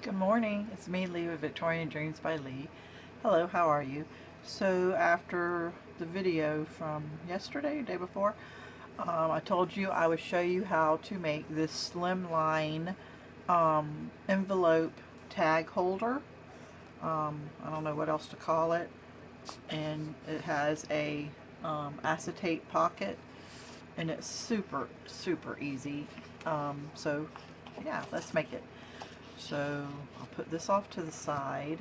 Good morning, it's me, Leigh, with Victorian Dreams by Leigh. Hello, how are you? So after the video from yesterday, day before, I told you I would show you how to make this slimline envelope tag holder. I don't know what else to call it. And it has a acetate pocket, and it's super easy. So yeah, let's make it. So I'll put this off to the side.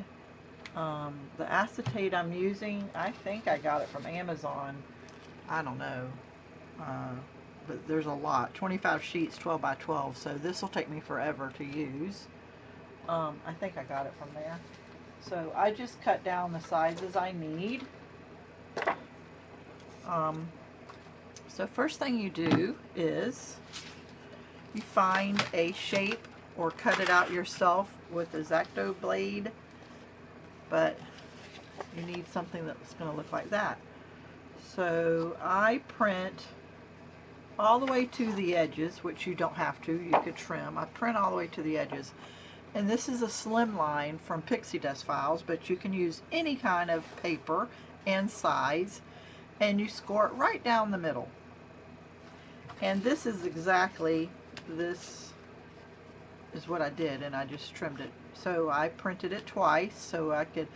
The acetate I'm using, I think I got it from Amazon. I don't know. But there's a lot. 25 sheets, 12 by 12. So this will take me forever to use. I think I got it from there. So I just cut down the sizes I need. So first thing you do is you find a shape or cut it out yourself with a xoxo blade, but you need something that's going to look like that. So I print all the way to the edges, which you don't have to, you could trim. I print all the way to the edges. And this is a Slimline from Pixie Dust Files, but you can use any kind of paper and size, and you score it right down the middle. And this is exactly this is what I did, and I just trimmed it. So I printed it twice so I could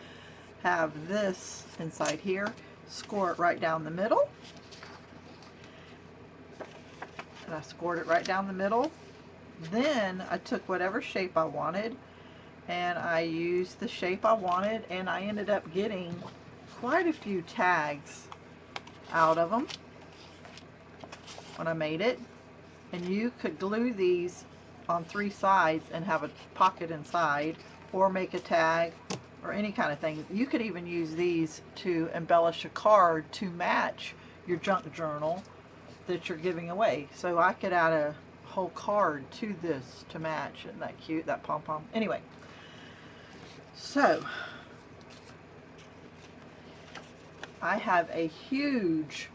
have this inside here, score it right down the middle, and I scored it right down the middle. Then I took whatever shape I wanted and I used the shape I wanted, and I ended up getting quite a few tags out of them when I made it. And you could glue these on 3 sides and have a pocket inside, or make a tag or any kind of thing. You could even use these to embellish a card to match your junk journal that you're giving away. So I could add a whole card to this to match. Isn't that cute, that pom-pom? Anyway, so I have a huge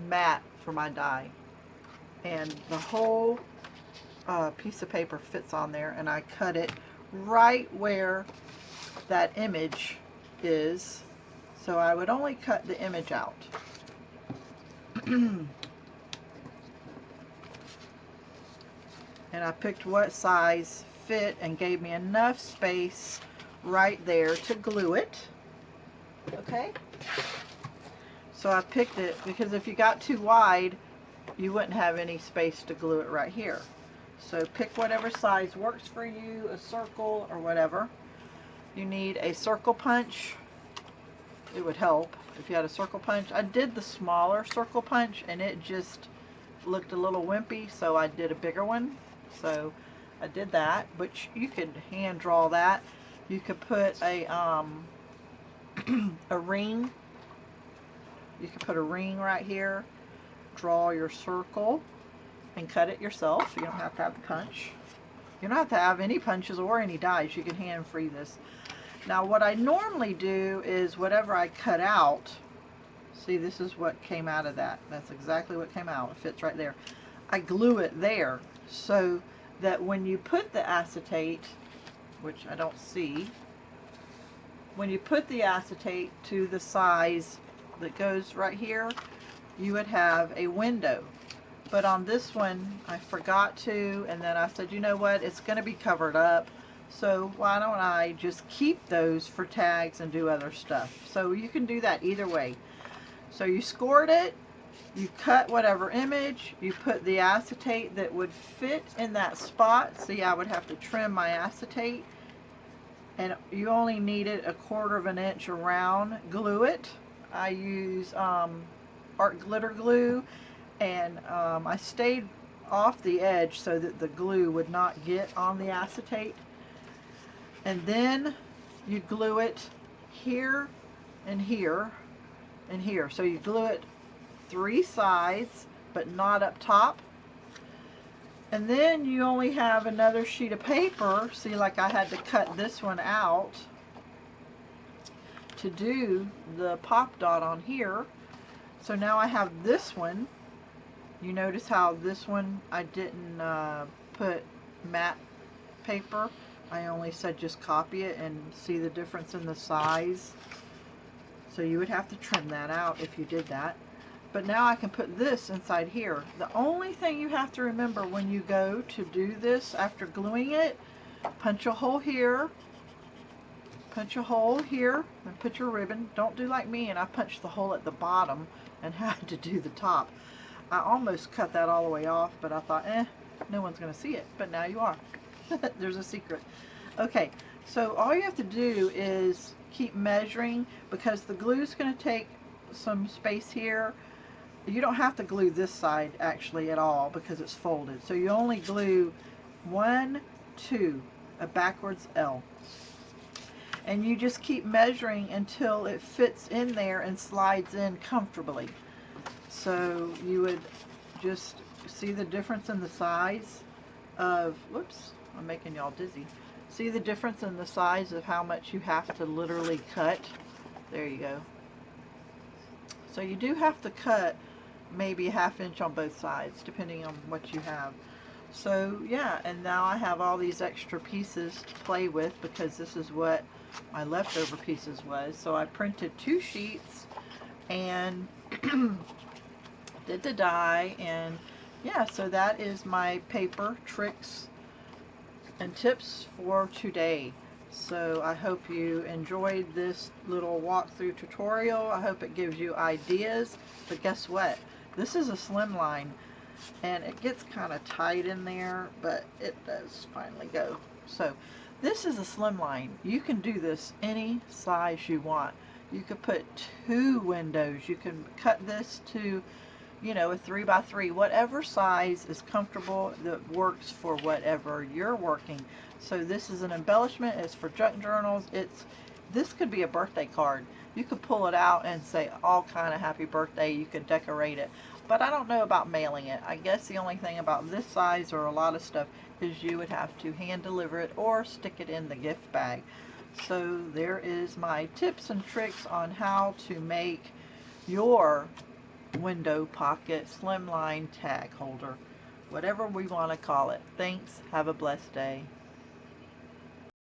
mat for my die, and the whole piece of paper fits on there, and I cut it right where that image is. So I would only cut the image out. And I picked what size fit and gave me enough space right there to glue it. Okay? So I picked it because if you got too wide, you wouldn't have any space to glue it right here. So pick whatever size works for you, a circle or whatever. You need a circle punch. It would help if you had a circle punch. I did the smaller circle punch and it just looked a little wimpy, so I did a bigger one. So I did that, but you could hand draw that. You could put a a ring. You could put a ring right here, draw your circle, and cut it yourself. You don't have to have the punch. You don't have to have any punches or any dies. You can hand free this. Now what I normally do is whatever I cut out, see, this is what came out of that. That's exactly what came out. It fits right there. I glue it there so that when you put the acetate, which I don't see, when you put the acetate to the size that goes right here, you would have a window. But on this one I forgot to, and then I said, you know what, it's going to be covered up, so why don't I just keep those for tags and do other stuff. So you can do that either way. So you scored it, you cut whatever image, you put the acetate that would fit in that spot. See, I would have to trim my acetate, and you only needed 1/4 inch around. Glue it. I use art glitter glue, and I stayed off the edge so that the glue would not get on the acetate. And then you glue it here and here and here. So you glue it 3 sides, but not up top. And then you only have another sheet of paper. See, like I had to cut this one out to do the pop dot on here. So now I have this one. You notice how this one I didn't put matte paper. I only said just copy it and see the difference in the size. So you would have to trim that out if you did that. But now I can put this inside here. The only thing you have to remember when you go to do this after gluing it, punch a hole here, punch a hole here, and put your ribbon. Don't do like me, and I punched the hole at the bottom and had to do the top. I almost cut that all the way off, but I thought, no one's going to see it. But now you are. There's a secret. Okay, so all you have to do is keep measuring, because the glue is going to take some space here. You don't have to glue this side actually at all because it's folded. So you only glue 1, 2, a backwards L. And you just keep measuring until it fits in there and slides in comfortably. So you would just see the difference in the size of, whoops, I'm making y'all dizzy. See the difference in the size of how much you have to literally cut. There you go. So you do have to cut maybe a ½ inch on both sides, depending on what you have. So yeah, and now I have all these extra pieces to play with because this is what my leftover pieces was. So I printed 2 sheets and did the die, and yeah, so that is my paper tricks and tips for today. So I hope you enjoyed this little walkthrough tutorial. I hope it gives you ideas. But guess what? This is a slimline, and it gets kind of tight in there, but it does finally go. So this is a slimline. You can do this any size you want. You could put 2 windows. You can cut this to, you know, a 3 by 3, whatever size is comfortable that works for whatever you're working. So this is an embellishment. It's for junk journals. This could be a birthday card. You could pull it out and say all kind of happy birthday. You could decorate it, but I don't know about mailing it. I guess the only thing about this size or a lot of stuff is you would have to hand deliver it or stick it in the gift bag. So there is my tips and tricks on how to make your window pocket slimline tag holder, whatever we want to call it. Thanks. Have a blessed day.